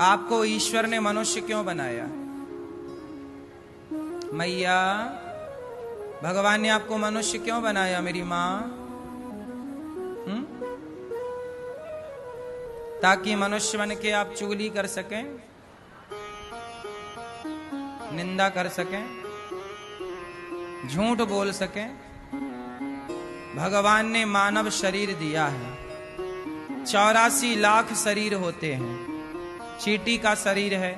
आपको ईश्वर ने मनुष्य क्यों बनाया? मैया, भगवान ने आपको मनुष्य क्यों बनाया मेरी मां? ताकि मनुष्य बन के आप चुगली कर सकें, निंदा कर सकें, झूठ बोल सकें। भगवान ने मानव शरीर दिया है। 84 लाख शरीर होते हैं। चींटी का शरीर है,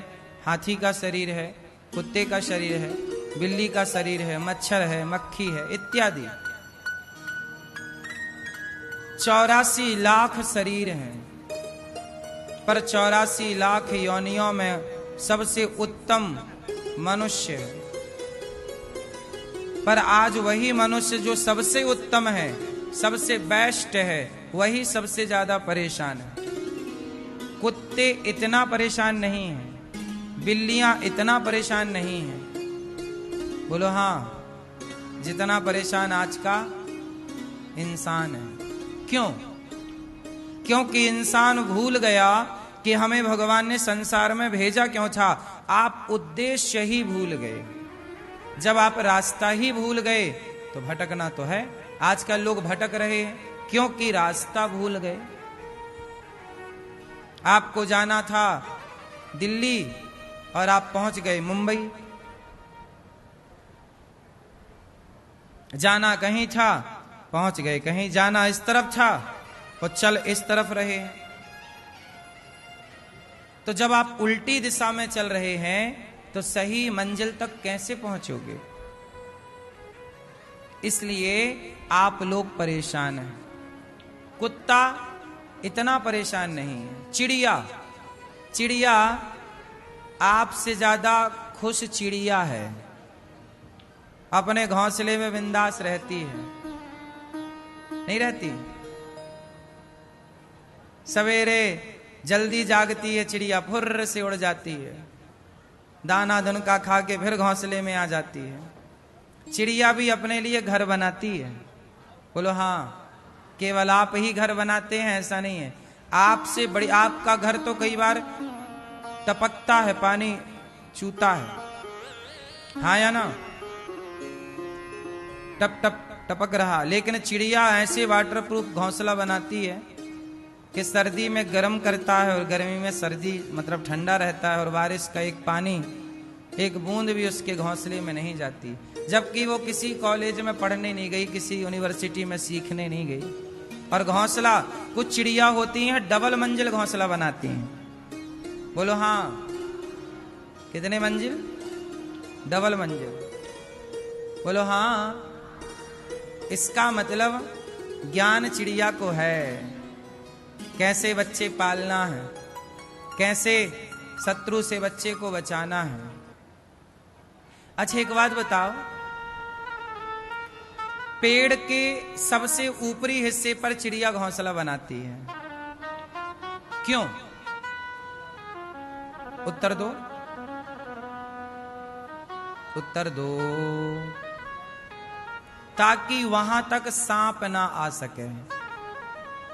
हाथी का शरीर है, कुत्ते का शरीर है, बिल्ली का शरीर है, मच्छर है, मक्खी है, इत्यादि 84 लाख शरीर हैं। पर 84 लाख योनियों में सबसे उत्तम मनुष्य है। पर आज वही मनुष्य जो सबसे उत्तम है, सबसे बेस्ट है, वही सबसे ज्यादा परेशान है। कुत्ते इतना परेशान नहीं है, बिल्लियां इतना परेशान नहीं है। बोलो हाँ, जितना परेशान आज का इंसान है। क्यों? क्योंकि इंसान भूल गया कि हमें भगवान ने संसार में भेजा क्यों था। आप उद्देश्य ही भूल गए। जब आप रास्ता ही भूल गए तो भटकना तो है। आजकल लोग भटक रहे हैं क्योंकि रास्ता भूल गए। आपको जाना था दिल्ली और आप पहुंच गए मुंबई। जाना कहीं था, पहुंच गए कहीं। जाना इस तरफ था और चल इस तरफ रहे। तो जब आप उल्टी दिशा में चल रहे हैं तो सही मंजिल तक कैसे पहुंचोगे? इसलिए आप लोग परेशान हैं। कुत्ता इतना परेशान नहीं है। चिड़िया आपसे ज्यादा खुश चिड़िया है। अपने घोंसले में बिंदास रहती है, नहीं रहती? सवेरे जल्दी जागती है चिड़िया, फुर्र से उड़ जाती है, दाना धुनका खा के फिर घोंसले में आ जाती है। चिड़िया भी अपने लिए घर बनाती है। बोलो हाँ। केवल आप ही घर बनाते हैं ऐसा नहीं है। आपसे बड़ी, आपका घर तो कई बार टपकता है, पानी चूता है, हाँ या ना? टप टप टपक रहा। लेकिन चिड़िया ऐसे वाटरप्रूफ घोंसला बनाती है कि सर्दी में गर्म करता है और गर्मी में सर्दी मतलब ठंडा रहता है, और बारिश का एक पानी, एक बूंद भी उसके घोंसले में नहीं जाती। जबकि वो किसी कॉलेज में पढ़ने नहीं गई, किसी यूनिवर्सिटी में सीखने नहीं गई। और घोंसला, कुछ चिड़िया होती हैं डबल मंजिल घोंसला बनाती हैं। बोलो हाँ। कितने मंजिल? डबल मंजिल। बोलो हाँ। इसका मतलब ज्ञान चिड़िया को है, कैसे बच्चे पालना है, कैसे शत्रु से बच्चे को बचाना है। अच्छा एक बात बताओ, पेड़ के सबसे ऊपरी हिस्से पर चिड़िया घोंसला बनाती है, क्यों? उत्तर दो, उत्तर दो। ताकि वहां तक सांप ना आ सके।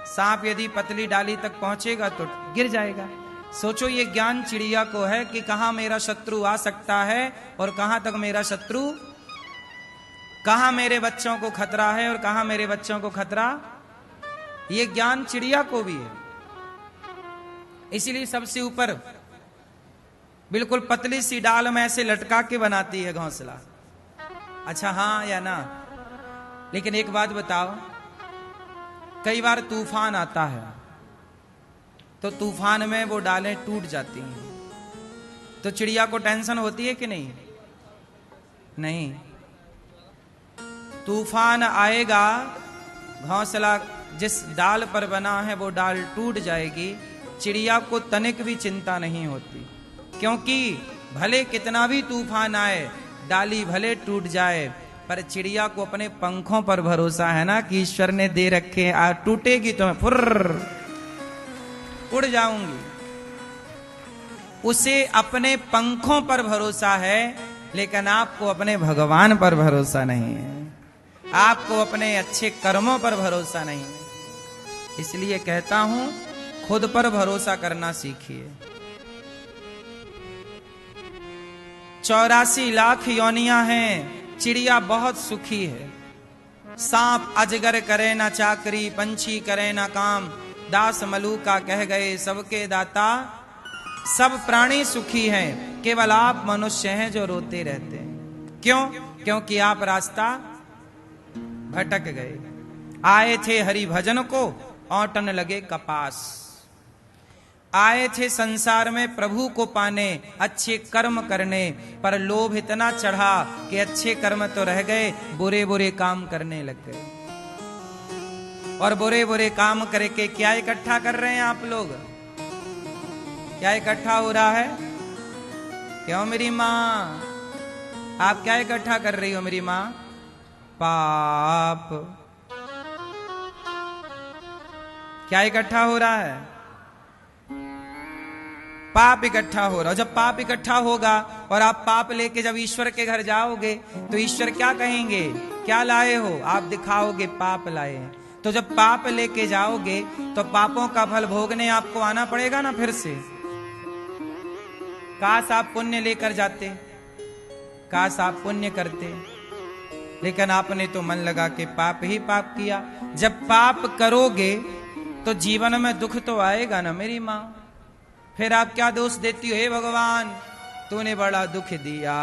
सांप यदि पतली डाली तक पहुंचेगा तो गिर जाएगा। सोचो ये ज्ञान चिड़िया को है कि कहां मेरा शत्रु आ सकता है और कहां तक मेरा शत्रु, कहां मेरे बच्चों को खतरा है और कहां मेरे बच्चों को खतरा। ये ज्ञान चिड़िया को भी है। इसीलिए सबसे ऊपर बिल्कुल पतली सी डाल में ऐसे लटका के बनाती है घोंसला। अच्छा हाँ या ना? लेकिन एक बात बताओ, कई बार तूफान आता है तो तूफान में वो डालें टूट जाती हैं, तो चिड़िया को टेंशन होती है कि नहीं? नहीं। तूफान आएगा, घोंसला जिस डाल पर बना है वो डाल टूट जाएगी, चिड़िया को तनिक भी चिंता नहीं होती। क्योंकि भले कितना भी तूफान आए, डाली भले टूट जाए, पर चिड़िया को अपने पंखों पर भरोसा है ना कि ईश्वर ने दे रखे, टूटेगी तो मैं फुर्र उड़ जाऊंगी। उसे अपने पंखों पर भरोसा है, लेकिन आपको अपने भगवान पर भरोसा नहीं है, आपको अपने अच्छे कर्मों पर भरोसा नहीं है। इसलिए कहता हूं खुद पर भरोसा करना सीखिए। 84 लाख योनियां हैं, चिड़िया बहुत सुखी है। सांप अजगर करे ना चाकरी, पंछी करे ना काम, दास मलूका कह गए सबके दाता। सब प्राणी सुखी हैं, केवल आप मनुष्य हैं जो रोते रहते हैं। क्यों? क्योंकि आप रास्ता भटक गए। आए थे हरि भजन को, औंटन लगे कपास। आए थे संसार में प्रभु को पाने, अच्छे कर्म करने, पर लोभ इतना चढ़ा कि अच्छे कर्म तो रह गए, बुरे बुरे काम करने लग गए। और बुरे बुरे काम करके क्या इकट्ठा कर रहे हैं आप लोग? क्या इकट्ठा हो रहा है? क्यों मेरी माँ, आप क्या इकट्ठा कर रही हो मेरी माँ? पाप। क्या इकट्ठा हो रहा है? पाप इकट्ठा हो रहा है। जब पाप इकट्ठा होगा और आप पाप लेके जब ईश्वर के घर जाओगे तो ईश्वर क्या कहेंगे? क्या लाए हो? आप दिखाओगे पाप लाए हैं। तो जब पाप लेके जाओगे तो पापों का फल भोगने आपको आना पड़ेगा ना फिर से। काश आप पुण्य लेकर जाते, काश आप पुण्य करते, लेकिन आपने तो मन लगा के पाप ही पाप किया। जब पाप करोगे तो जीवन में दुख तो आएगा ना मेरी माँ। फिर आप क्या दोष देती हो? हे भगवान, तूने बड़ा दुख दिया।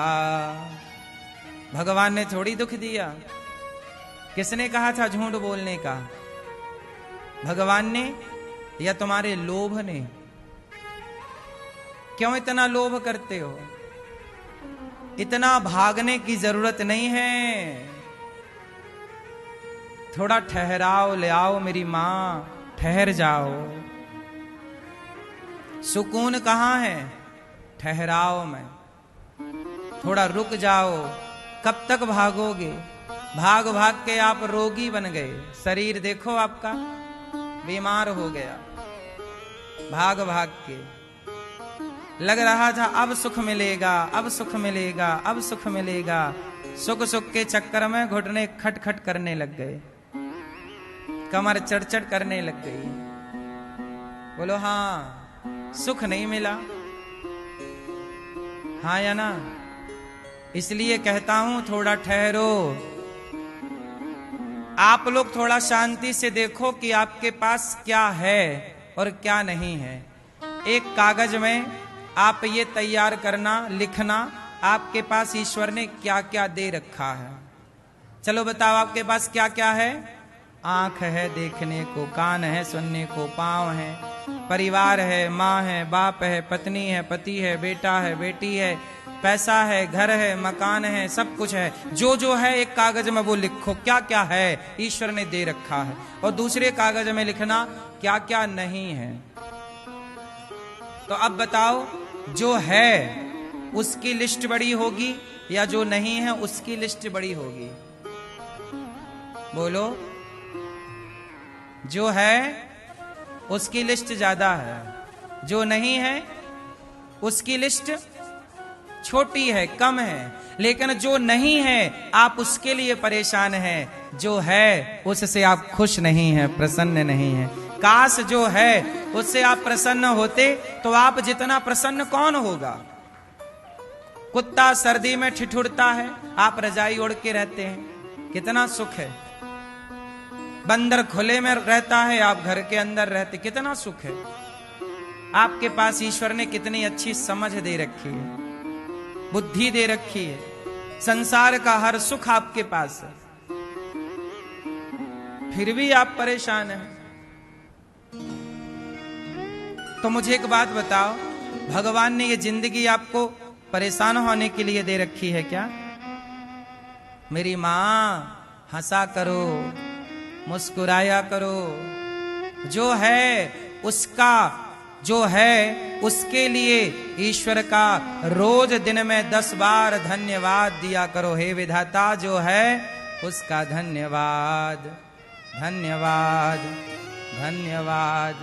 भगवान ने थोड़ी दुख दिया। किसने कहा था झूठ बोलने का? भगवान ने या तुम्हारे लोभ ने? क्यों इतना लोभ करते हो? इतना भागने की जरूरत नहीं है। थोड़ा ठहराव ले आओ मेरी मां, ठहर जाओ। सुकून कहां है? ठहराव में। थोड़ा रुक जाओ। कब तक भागोगे? भाग भाग के आप रोगी बन गए। शरीर देखो आपका बीमार हो गया। भाग भाग के लग रहा था अब सुख मिलेगा, अब सुख मिलेगा, अब सुख मिलेगा। सुख सुख के चक्कर में घुटने खट खट करने लग गए, कमर चढ़चढ़ करने लग गई। बोलो हाँ, सुख नहीं मिला? हाँ या ना? इसलिए कहता हूं थोड़ा ठहरो। आप लोग थोड़ा शांति से देखो कि आपके पास क्या है और क्या नहीं है। एक कागज में आप ये तैयार करना, लिखना, आपके पास ईश्वर ने क्या क्या दे रखा है। चलो बताओ, आपके पास क्या क्या है? आंख है देखने को, कान है सुनने को, पांव है, परिवार है, माँ है, बाप है, पत्नी है, पति है, बेटा है, बेटी है, पैसा है, घर है, मकान है, सब कुछ है। जो जो है एक कागज में वो लिखो क्या क्या है ईश्वर ने दे रखा है, और दूसरे कागज में लिखना क्या क्या नहीं है। तो अब बताओ, जो है उसकी लिस्ट बड़ी होगी या जो नहीं है उसकी लिस्ट बड़ी होगी? बोलो। जो है उसकी लिस्ट ज्यादा है, जो नहीं है उसकी लिस्ट छोटी है, कम है। लेकिन जो नहीं है आप उसके लिए परेशान हैं, जो है उससे आप खुश नहीं हैं, प्रसन्न नहीं हैं। काश जो है उससे आप प्रसन्न होते तो आप जितना प्रसन्न कौन होगा? कुत्ता सर्दी में ठिठुरता है, आप रजाई ओढ़ के रहते हैं, कितना सुख है। बंदर खुले में रहता है, आप घर के अंदर रहते, कितना सुख है। आपके पास ईश्वर ने कितनी अच्छी समझ दे रखी है, बुद्धि दे रखी है, संसार का हर सुख आपके पास है, फिर भी आप परेशान हैं। तो मुझे एक बात बताओ, भगवान ने ये जिंदगी आपको परेशान होने के लिए दे रखी है क्या? मेरी माँ, हंसा करो, मुस्कुराया करो। जो है उसका, जो है उसके लिए ईश्वर का रोज दिन में 10 बार धन्यवाद दिया करो। हे विधाता, जो है उसका धन्यवाद, धन्यवाद, धन्यवाद।